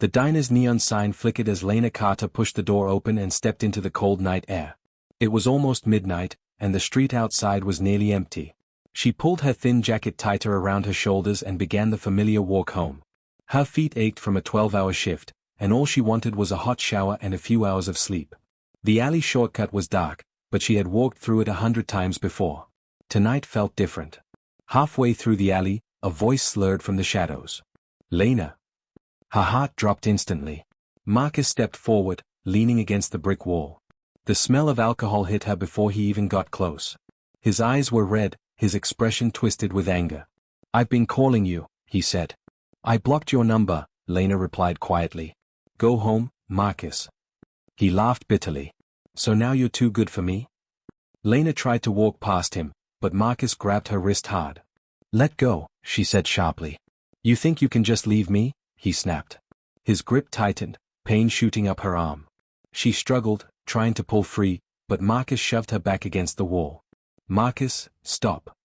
The diner's neon sign flickered as Lena Carter pushed the door open and stepped into the cold night air. It was almost midnight, and the street outside was nearly empty. She pulled her thin jacket tighter around her shoulders and began the familiar walk home. Her feet ached from a 12-hour shift, and all she wanted was a hot shower and a few hours of sleep. The alley shortcut was dark, but she had walked through it 100 times before. Tonight felt different. Halfway through the alley, a voice slurred from the shadows. Lena. Her heart dropped instantly. Marcus stepped forward, leaning against the brick wall. The smell of alcohol hit her before he even got close. His eyes were red, his expression twisted with anger. "I've been calling you," he said. "I blocked your number," Lena replied quietly. "Go home, Marcus." He laughed bitterly. "So now you're too good for me?" Lena tried to walk past him, but Marcus grabbed her wrist hard. "Let go," she said sharply. "You think you can just leave me?" he snapped. His grip tightened, pain shooting up her arm. She struggled, trying to pull free, but Marcus shoved her back against the wall. "Marcus, stop."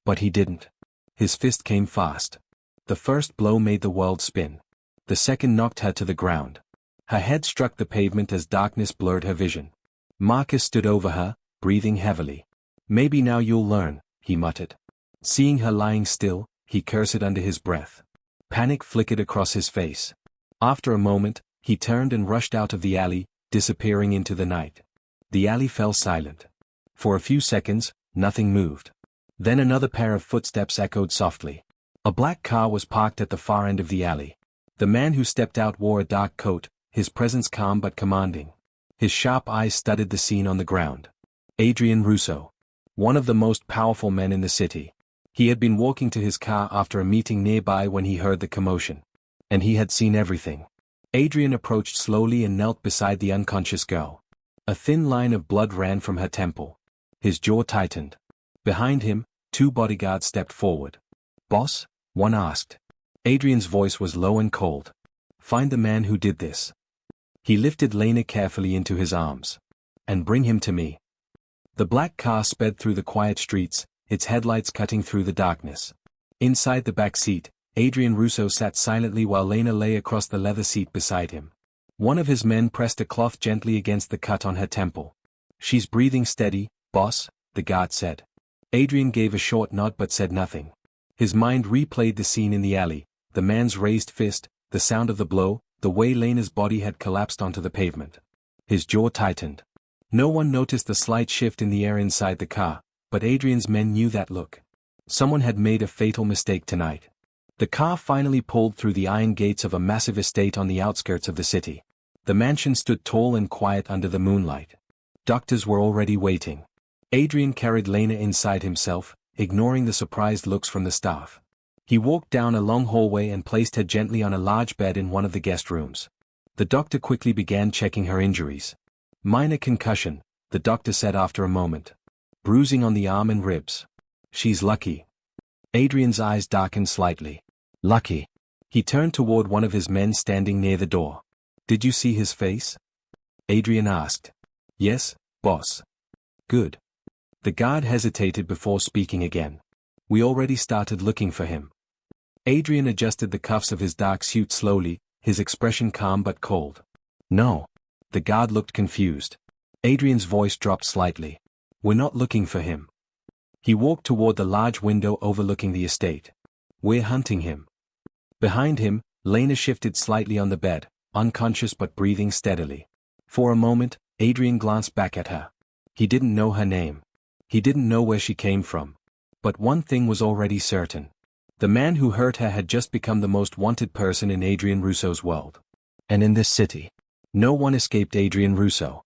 But he didn't. His fist came fast. The first blow made the world spin. The second knocked her to the ground. Her head struck the pavement as darkness blurred her vision. Marcus stood over her, breathing heavily. "Maybe now you'll learn," he muttered. Seeing her lying still, he cursed under his breath. Panic flickered across his face. After a moment, he turned and rushed out of the alley, disappearing into the night. The alley fell silent. For a few seconds, nothing moved. Then another pair of footsteps echoed softly. A black car was parked at the far end of the alley. The man who stepped out wore a dark coat, his presence calm but commanding. His sharp eyes studied the scene on the ground. Adrian Russo. One of the most powerful men in the city. He had been walking to his car after a meeting nearby when he heard the commotion. And he had seen everything. Adrien approached slowly and knelt beside the unconscious girl. A thin line of blood ran from her temple. His jaw tightened. Behind him, 2 bodyguards stepped forward. "Boss?" one asked. Adrian's voice was low and cold. "Find the man who did this." He lifted Lena carefully into his arms. "And bring him to me." The black car sped through the quiet streets, its headlights cutting through the darkness. Inside the back seat, Adrian Russo sat silently while Lena lay across the leather seat beside him. One of his men pressed a cloth gently against the cut on her temple. "She's breathing steady, boss," the guard said. Adrien gave a short nod but said nothing. His mind replayed the scene in the alley, the man's raised fist, the sound of the blow, the way Lena's body had collapsed onto the pavement. His jaw tightened. No one noticed the slight shift in the air inside the car, but Adrian's men knew that look. Someone had made a fatal mistake tonight. The car finally pulled through the iron gates of a massive estate on the outskirts of the city. The mansion stood tall and quiet under the moonlight. Doctors were already waiting. Adrien carried Lena inside himself, ignoring the surprised looks from the staff. He walked down a long hallway and placed her gently on a large bed in one of the guest rooms. The doctor quickly began checking her injuries. "Minor concussion," the doctor said after a moment. "Bruising on the arm and ribs. She's lucky." Adrian's eyes darkened slightly. "Lucky." He turned toward one of his men standing near the door. "Did you see his face?" Adrien asked. "Yes, boss." "Good." The guard hesitated before speaking again. "We already started looking for him." Adrien adjusted the cuffs of his dark suit slowly, his expression calm but cold. "No." The guard looked confused. Adrien's voice dropped slightly. "We're not looking for him." He walked toward the large window overlooking the estate. "We're hunting him." Behind him, Lena shifted slightly on the bed, unconscious but breathing steadily. For a moment, Adrien glanced back at her. He didn't know her name. He didn't know where she came from. But one thing was already certain. The man who hurt her had just become the most wanted person in Adrian Russo's world. And in this city, no one escaped Adrian Russo.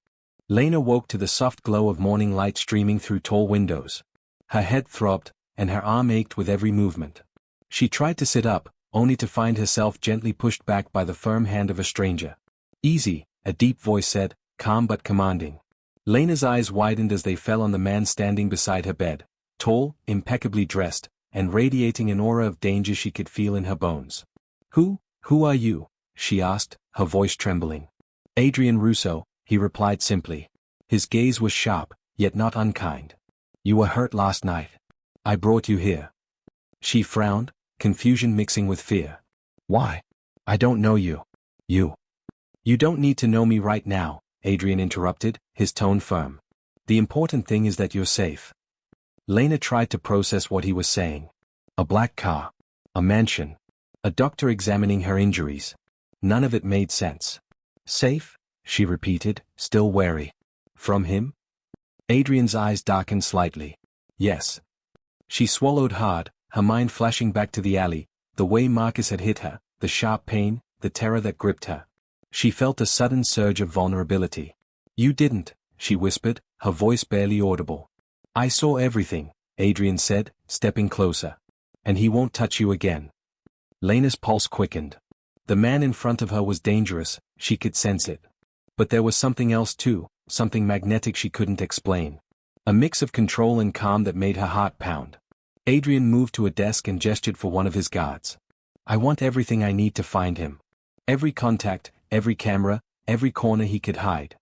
Lena woke to the soft glow of morning light streaming through tall windows. Her head throbbed, and her arm ached with every movement. She tried to sit up, only to find herself gently pushed back by the firm hand of a stranger. "Easy," a deep voice said, calm but commanding. Lena's eyes widened as they fell on the man standing beside her bed, tall, impeccably dressed, and radiating an aura of danger she could feel in her bones. Who are you?" she asked, her voice trembling. "Adrian Russo," he replied simply. His gaze was sharp, yet not unkind. "You were hurt last night. I brought you here." She frowned, confusion mixing with fear. "Why? I don't know you." You. You don't need to know me right now, Adrien interrupted, his tone firm. The important thing is that you're safe. Lena tried to process what he was saying. A black car. A mansion. A doctor examining her injuries. None of it made sense. Safe? She repeated, still wary. From him? Adrian's eyes darkened slightly. Yes. She swallowed hard, her mind flashing back to the alley, the way Marcus had hit her, the sharp pain, the terror that gripped her. She felt a sudden surge of vulnerability. You didn't, she whispered, her voice barely audible. I saw everything, Adrien said, stepping closer. And he won't touch you again. Lena's pulse quickened. The man in front of her was dangerous, she could sense it. But there was something else too, something magnetic she couldn't explain. A mix of control and calm that made her heart pound. Adrien moved to a desk and gestured for one of his guards. I want everything I need to find him. Every contact, every camera, every corner he could hide.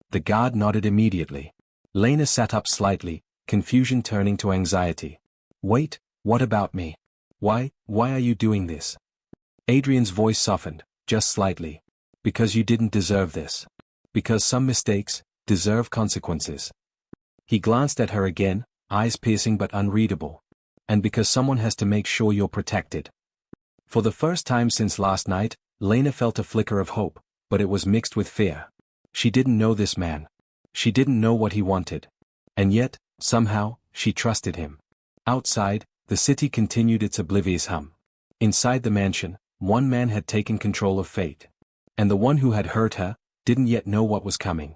The guard nodded immediately. Lena sat up slightly, confusion turning to anxiety. Wait, what about me? Why are you doing this? Adrian's voice softened, just slightly. Because you didn't deserve this. Because some mistakes deserve consequences. He glanced at her again, eyes piercing but unreadable. And because someone has to make sure you're protected. For the first time since last night, Lena felt a flicker of hope, but it was mixed with fear. She didn't know this man. She didn't know what he wanted. And yet, somehow, she trusted him. Outside, the city continued its oblivious hum. Inside the mansion, one man had taken control of fate. And the one who had hurt her, didn't yet know what was coming.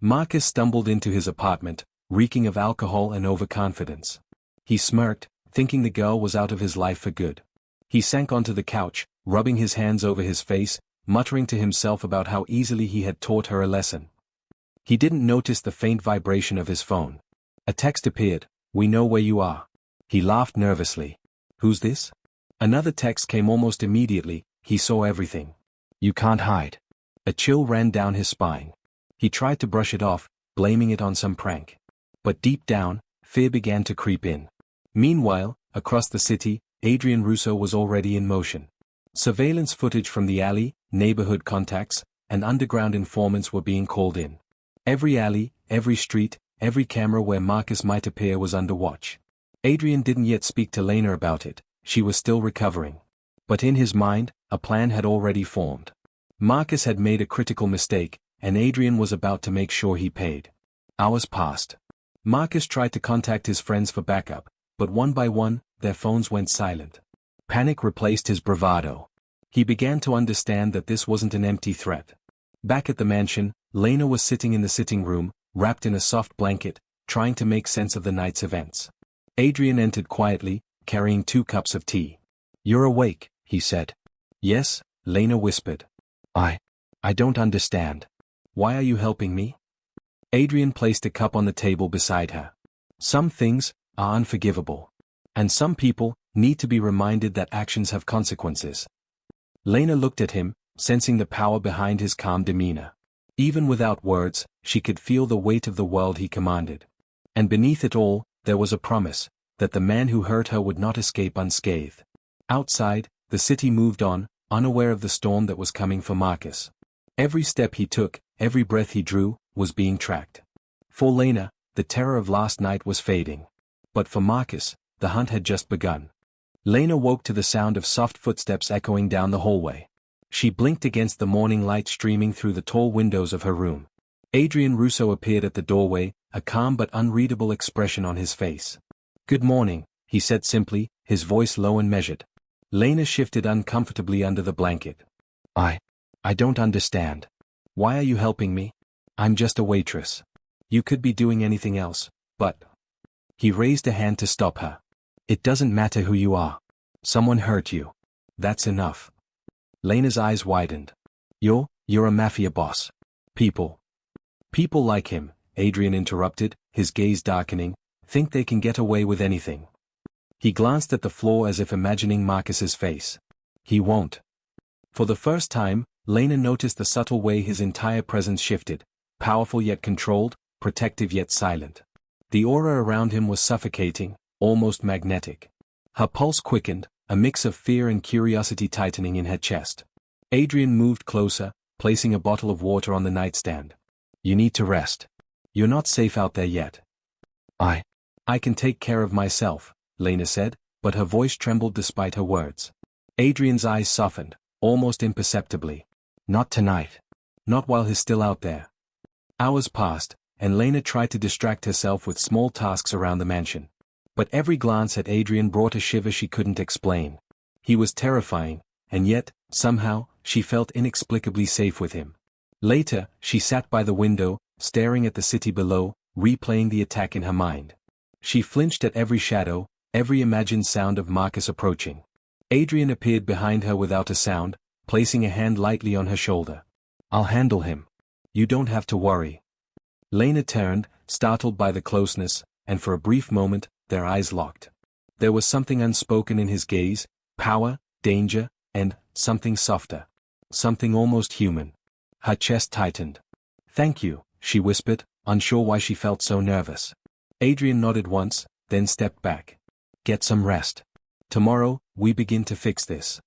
Marcus stumbled into his apartment, reeking of alcohol and overconfidence. He smirked, thinking the girl was out of his life for good. He sank onto the couch, rubbing his hands over his face, muttering to himself about how easily he had taught her a lesson. He didn't notice the faint vibration of his phone. A text appeared, "We know where you are." He laughed nervously. Who's this? Another text came almost immediately, he saw everything. You can't hide. A chill ran down his spine. He tried to brush it off, blaming it on some prank. But deep down, fear began to creep in. Meanwhile, across the city, Adrian Russo was already in motion. Surveillance footage from the alley, neighborhood contacts, and underground informants were being called in. Every alley, every street, every camera where Marcus might appear was under watch. Adrien didn't yet speak to Lena about it, she was still recovering. But in his mind, a plan had already formed. Marcus had made a critical mistake, and Adrien was about to make sure he paid. Hours passed. Marcus tried to contact his friends for backup, but one by one, their phones went silent. Panic replaced his bravado. He began to understand that this wasn't an empty threat. Back at the mansion, Lena was sitting in the sitting room, wrapped in a soft blanket, trying to make sense of the night's events. Adrien entered quietly, carrying 2 cups of tea. You're awake, he said. Yes, Lena whispered. I don't understand. Why are you helping me? Adrien placed a cup on the table beside her. Some things are unforgivable. And some people need to be reminded that actions have consequences. Lena looked at him, sensing the power behind his calm demeanor. Even without words, she could feel the weight of the world he commanded. And beneath it all, there was a promise, that the man who hurt her would not escape unscathed. Outside, the city moved on, unaware of the storm that was coming for Marcus. Every step he took, every breath he drew, was being tracked. For Lena, the terror of last night was fading. But for Marcus, the hunt had just begun. Lena woke to the sound of soft footsteps echoing down the hallway. She blinked against the morning light streaming through the tall windows of her room. Adrian Russo appeared at the doorway, a calm but unreadable expression on his face. Good morning, he said simply, his voice low and measured. Lena shifted uncomfortably under the blanket. I don't understand. Why are you helping me? I'm just a waitress. You could be doing anything else, but... He raised a hand to stop her. It doesn't matter who you are. Someone hurt you. That's enough. Lena's eyes widened. You're a mafia boss. People like him, Adrien interrupted, his gaze darkening, think they can get away with anything. He glanced at the floor as if imagining Marcus's face. He won't. For the first time, Lena noticed the subtle way his entire presence shifted, powerful yet controlled, protective yet silent. The aura around him was suffocating, almost magnetic. Her pulse quickened, a mix of fear and curiosity tightening in her chest. Adrien moved closer, placing a bottle of water on the nightstand. You need to rest. You're not safe out there yet. I can take care of myself, Lena said, but her voice trembled despite her words. Adrian's eyes softened, almost imperceptibly. Not tonight. Not while he's still out there. Hours passed, and Lena tried to distract herself with small tasks around the mansion. But every glance at Adrien brought a shiver she couldn't explain. He was terrifying, and yet, somehow, she felt inexplicably safe with him. Later, she sat by the window, staring at the city below, replaying the attack in her mind. She flinched at every shadow, every imagined sound of Marcus approaching. Adrien appeared behind her without a sound, placing a hand lightly on her shoulder. I'll handle him. You don't have to worry. Lena turned, startled by the closeness, and for a brief moment, their eyes locked. There was something unspoken in his gaze, power, danger, and something softer. Something almost human. Her chest tightened. Thank you, she whispered, unsure why she felt so nervous. Adrien nodded once, then stepped back. Get some rest. Tomorrow, we begin to fix this.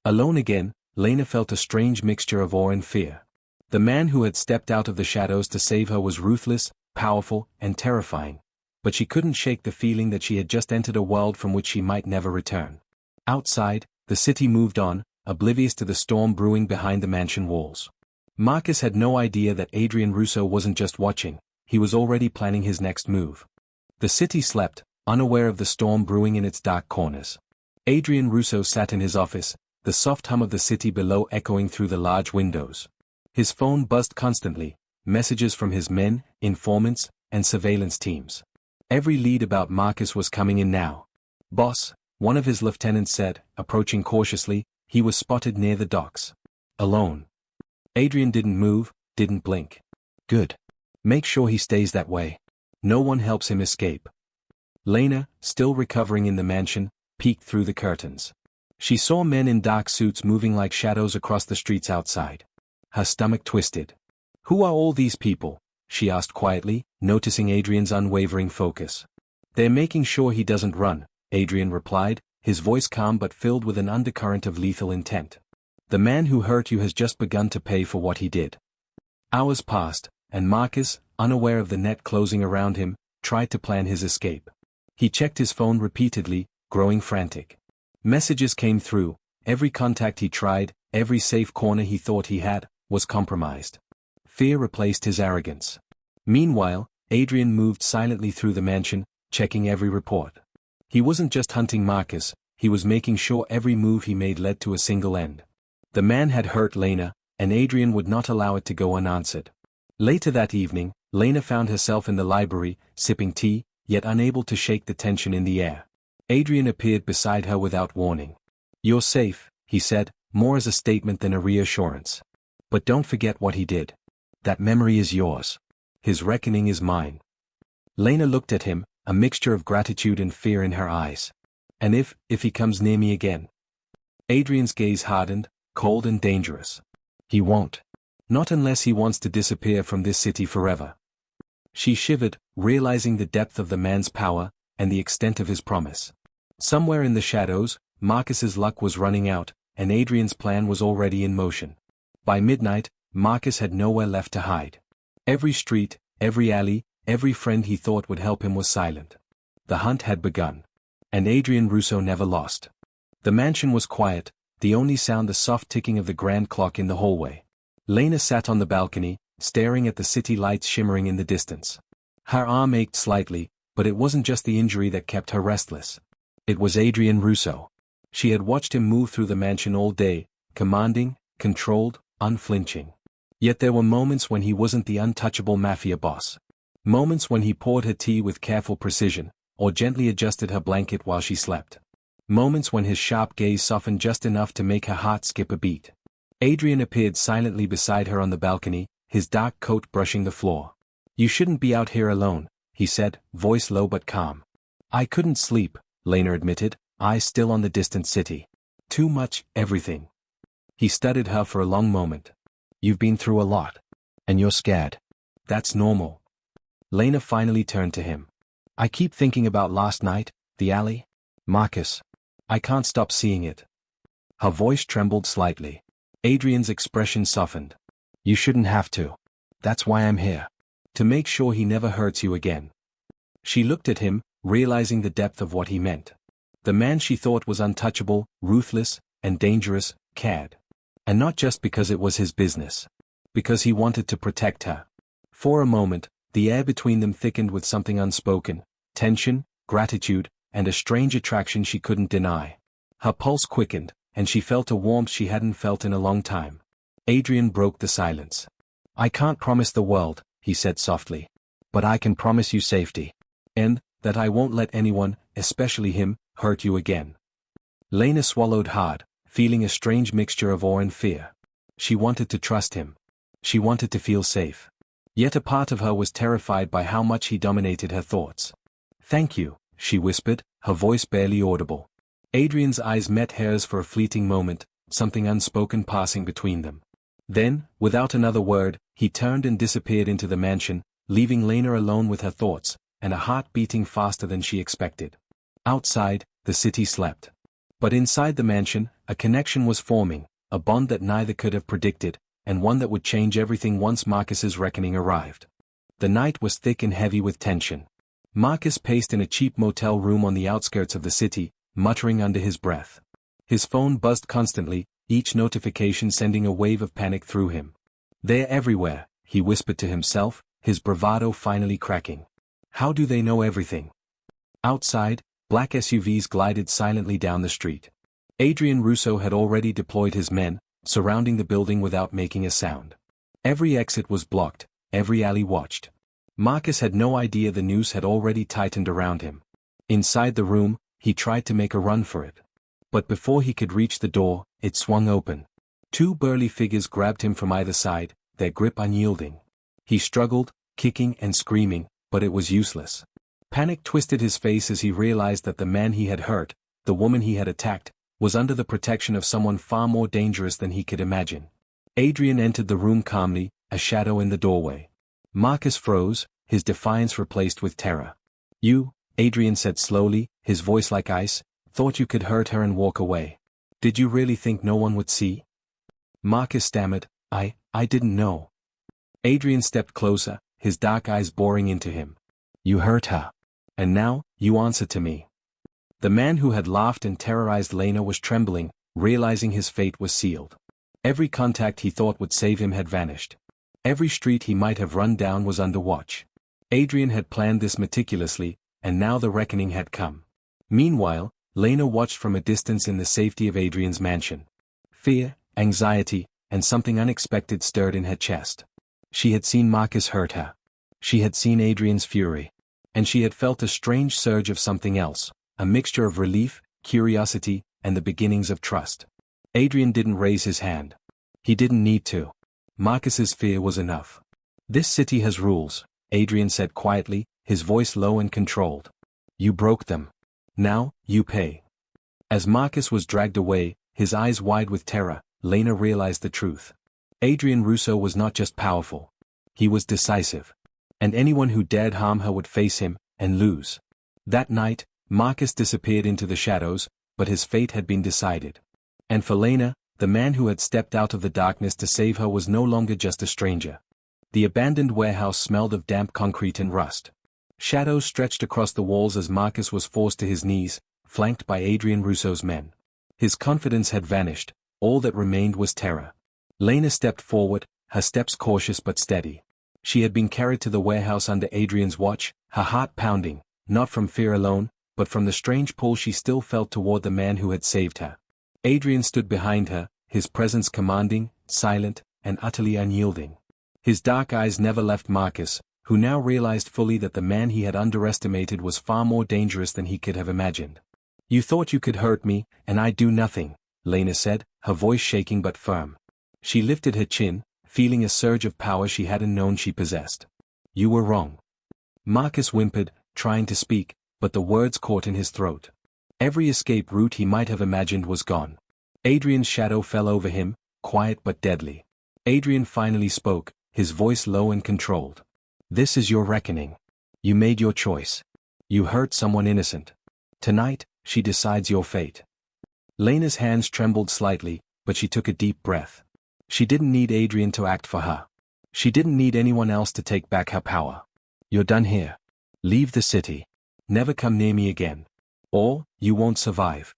Alone again, Lena felt a strange mixture of awe and fear. The man who had stepped out of the shadows to save her was ruthless, powerful, and terrifying. But she couldn't shake the feeling that she had just entered a world from which she might never return. Outside, the city moved on, oblivious to the storm brewing behind the mansion walls. Marcus had no idea that Adrian Russo wasn't just watching, he was already planning his next move. The city slept, unaware of the storm brewing in its dark corners. Adrian Russo sat in his office, the soft hum of the city below echoing through the large windows. His phone buzzed constantly, messages from his men, informants, and surveillance teams. Every lead about Marcus was coming in now. Boss, one of his lieutenants said, approaching cautiously, he was spotted near the docks. Alone. Adrien didn't move, didn't blink. Good. Make sure he stays that way. No one helps him escape. Lena, still recovering in the mansion, peeked through the curtains. She saw men in dark suits moving like shadows across the streets outside. Her stomach twisted. Who are all these people? She asked quietly, noticing Adrien's unwavering focus. They're making sure he doesn't run, Adrien replied, his voice calm but filled with an undercurrent of lethal intent. The man who hurt you has just begun to pay for what he did. Hours passed, and Marcus, unaware of the net closing around him, tried to plan his escape. He checked his phone repeatedly, growing frantic. Messages came through, every contact he tried, every safe corner he thought he had, was compromised. Fear replaced his arrogance. Meanwhile, Adrien moved silently through the mansion, checking every report. He wasn't just hunting Marcus, he was making sure every move he made led to a single end. The man had hurt Lena, and Adrien would not allow it to go unanswered. Later that evening, Lena found herself in the library, sipping tea, yet unable to shake the tension in the air. Adrien appeared beside her without warning. You're safe, he said, more as a statement than a reassurance. But don't forget what he did. That memory is yours. His reckoning is mine. Lena looked at him, a mixture of gratitude and fear in her eyes. And if he comes near me again? Adrien's gaze hardened, cold and dangerous. He won't. Not unless he wants to disappear from this city forever. She shivered, realizing the depth of the man's power, and the extent of his promise. Somewhere in the shadows, Marcus's luck was running out, and Adrien's plan was already in motion. By midnight, Marcus had nowhere left to hide. Every street, every alley, every friend he thought would help him was silent. The hunt had begun. And Adrian Russo never lost. The mansion was quiet, the only sound the soft ticking of the grand clock in the hallway. Lena sat on the balcony, staring at the city lights shimmering in the distance. Her arm ached slightly, but it wasn't just the injury that kept her restless. It was Adrian Russo. She had watched him move through the mansion all day, commanding, controlled, unflinching. Yet there were moments when he wasn't the untouchable Mafia boss. Moments when he poured her tea with careful precision, or gently adjusted her blanket while she slept. Moments when his sharp gaze softened just enough to make her heart skip a beat. Adrien appeared silently beside her on the balcony, his dark coat brushing the floor. You shouldn't be out here alone, he said, voice low but calm. I couldn't sleep, Lena admitted, eyes still on the distant city. Too much, everything. He studied her for a long moment. You've been through a lot. And you're scared. That's normal. Lena finally turned to him. I keep thinking about last night, the alley. Marcus. I can't stop seeing it. Her voice trembled slightly. Adrian's expression softened. You shouldn't have to. That's why I'm here. To make sure he never hurts you again. She looked at him, realizing the depth of what he meant. The man she thought was untouchable, ruthless, and dangerous, cared. And not just because it was his business. Because he wanted to protect her. For a moment, the air between them thickened with something unspoken, tension, gratitude, and a strange attraction she couldn't deny. Her pulse quickened, and she felt a warmth she hadn't felt in a long time. Adrien broke the silence. I can't promise the world, he said softly. But I can promise you safety. And that I won't let anyone, especially him, hurt you again. Lena swallowed hard, feeling a strange mixture of awe and fear. She wanted to trust him. She wanted to feel safe. Yet a part of her was terrified by how much he dominated her thoughts. Thank you, she whispered, her voice barely audible. Adrian's eyes met hers for a fleeting moment, something unspoken passing between them. Then, without another word, he turned and disappeared into the mansion, leaving Lena alone with her thoughts, and a heart beating faster than she expected. Outside, the city slept. But inside the mansion, a connection was forming, a bond that neither could have predicted, and one that would change everything once Marcus's reckoning arrived. The night was thick and heavy with tension. Marcus paced in a cheap motel room on the outskirts of the city, muttering under his breath. His phone buzzed constantly, each notification sending a wave of panic through him. They're everywhere, he whispered to himself, his bravado finally cracking. How do they know everything? Outside, black SUVs glided silently down the street. Adrian Russo had already deployed his men, surrounding the building without making a sound. Every exit was blocked, every alley watched. Marcus had no idea the noose had already tightened around him. Inside the room, he tried to make a run for it. But before he could reach the door, it swung open. Two burly figures grabbed him from either side, their grip unyielding. He struggled, kicking and screaming, but it was useless. Panic twisted his face as he realized that the man he had hurt, the woman he had attacked, was under the protection of someone far more dangerous than he could imagine. Adrien entered the room calmly, a shadow in the doorway. Marcus froze, his defiance replaced with terror. You, Adrien said slowly, his voice like ice, thought you could hurt her and walk away. Did you really think no one would see? Marcus stammered, I didn't know. Adrien stepped closer, his dark eyes boring into him. You hurt her. And now, you answer to me. The man who had laughed and terrorized Lena was trembling, realizing his fate was sealed. Every contact he thought would save him had vanished. Every street he might have run down was under watch. Adrien had planned this meticulously, and now the reckoning had come. Meanwhile, Lena watched from a distance in the safety of Adrian's mansion. Fear, anxiety, and something unexpected stirred in her chest. She had seen Marcus hurt her. She had seen Adrian's fury. And she had felt a strange surge of something else, a mixture of relief, curiosity, and the beginnings of trust. Adrien didn't raise his hand. He didn't need to. Marcus's fear was enough. This city has rules, Adrien said quietly, his voice low and controlled. You broke them. Now, you pay. As Marcus was dragged away, his eyes wide with terror, Lena realized the truth. Adrian Russo was not just powerful. He was decisive. And anyone who dared harm her would face him, and lose. That night, Marcus disappeared into the shadows, but his fate had been decided. And for Lena, the man who had stepped out of the darkness to save her was no longer just a stranger. The abandoned warehouse smelled of damp concrete and rust. Shadows stretched across the walls as Marcus was forced to his knees, flanked by Adrian Russo's men. His confidence had vanished, all that remained was terror. Lena stepped forward, her steps cautious but steady. She had been carried to the warehouse under Adrian's watch, her heart pounding, not from fear alone, but from the strange pull she still felt toward the man who had saved her. Adrien stood behind her, his presence commanding, silent, and utterly unyielding. His dark eyes never left Marcus, who now realized fully that the man he had underestimated was far more dangerous than he could have imagined. You thought you could hurt me, and I'd do nothing, Lena said, her voice shaking but firm. She lifted her chin, feeling a surge of power she hadn't known she possessed. You were wrong. Marcus whimpered, trying to speak, but the words caught in his throat. Every escape route he might have imagined was gone. Adrian's shadow fell over him, quiet but deadly. Adrien finally spoke, his voice low and controlled. This is your reckoning. You made your choice. You hurt someone innocent. Tonight, she decides your fate. Lena's hands trembled slightly, but she took a deep breath. She didn't need Adrien to act for her. She didn't need anyone else to take back her power. You're done here. Leave the city. Never come near me again. Or, you won't survive.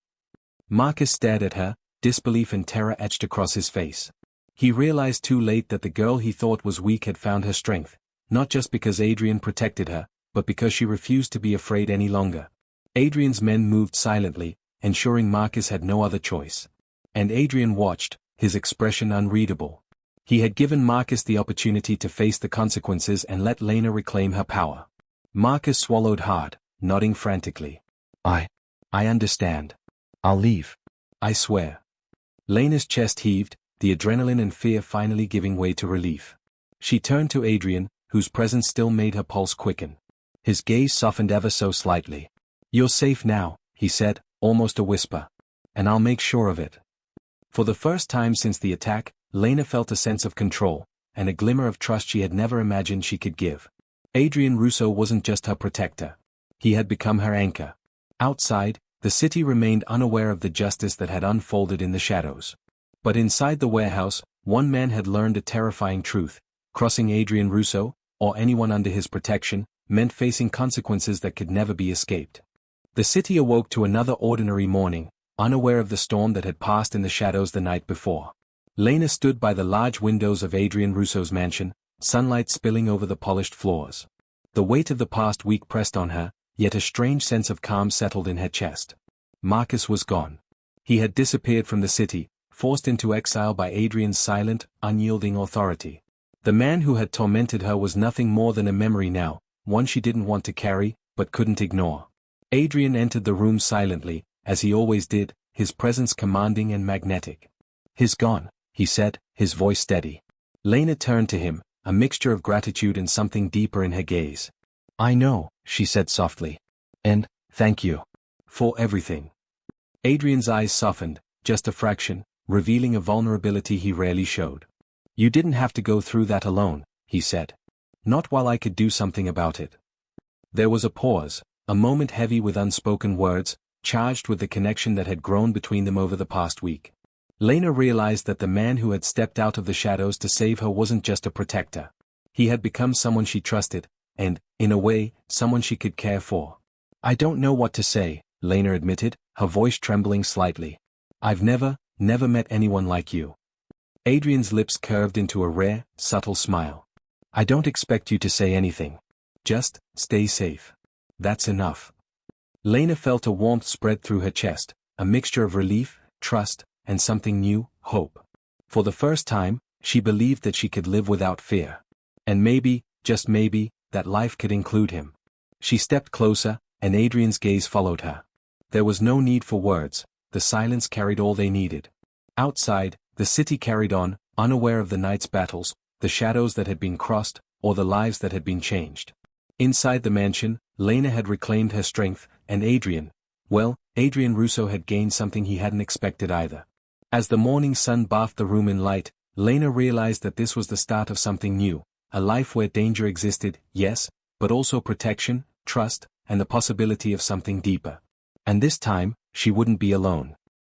Marcus stared at her, disbelief and terror etched across his face. He realized too late that the girl he thought was weak had found her strength, not just because Adrien protected her, but because she refused to be afraid any longer. Adrien's men moved silently, ensuring Marcus had no other choice. And Adrien watched, his expression unreadable. He had given Marcus the opportunity to face the consequences and let Lena reclaim her power. Marcus swallowed hard, nodding frantically. I understand. I'll leave. I swear. Lena's chest heaved, the adrenaline and fear finally giving way to relief. She turned to Adrien, whose presence still made her pulse quicken. His gaze softened ever so slightly. You're safe now, he said, almost a whisper. And I'll make sure of it. For the first time since the attack, Lena felt a sense of control, and a glimmer of trust she had never imagined she could give. Adrian Russo wasn't just her protector. He had become her anchor. Outside, the city remained unaware of the justice that had unfolded in the shadows. But inside the warehouse, one man had learned a terrifying truth. Crossing Adrian Russo, or anyone under his protection, meant facing consequences that could never be escaped. The city awoke to another ordinary morning, unaware of the storm that had passed in the shadows the night before. Lena stood by the large windows of Adrian Russo's mansion, sunlight spilling over the polished floors. The weight of the past week pressed on her, yet a strange sense of calm settled in her chest. Marcus was gone. He had disappeared from the city, forced into exile by Adrien's silent, unyielding authority. The man who had tormented her was nothing more than a memory now, one she didn't want to carry, but couldn't ignore. Adrien entered the room silently, as he always did, his presence commanding and magnetic. He's gone, he said, his voice steady. Lena turned to him, a mixture of gratitude and something deeper in her gaze. I know, she said softly. And, thank you. For everything. Adrien's eyes softened, just a fraction, revealing a vulnerability he rarely showed. You didn't have to go through that alone, he said. Not while I could do something about it. There was a pause, a moment heavy with unspoken words, charged with the connection that had grown between them over the past week. Lena realized that the man who had stepped out of the shadows to save her wasn't just a protector. He had become someone she trusted, and, in a way, someone she could care for. I don't know what to say, Lena admitted, her voice trembling slightly. I've never met anyone like you. Adrien's lips curved into a rare, subtle smile. I don't expect you to say anything. Just, stay safe. That's enough. Lena felt a warmth spread through her chest, a mixture of relief, trust, and something new, hope. For the first time, she believed that she could live without fear. And maybe, just maybe, that life could include him. She stepped closer, and Adrien's gaze followed her. There was no need for words, the silence carried all they needed. Outside, the city carried on, unaware of the night's battles, the shadows that had been crossed, or the lives that had been changed. Inside the mansion, Lena had reclaimed her strength, and Adrien Russo had gained something he hadn't expected either. As the morning sun bathed the room in light, Lena realized that this was the start of something new, a life where danger existed, yes, but also protection, trust, and the possibility of something deeper. And this time, she wouldn't be alone.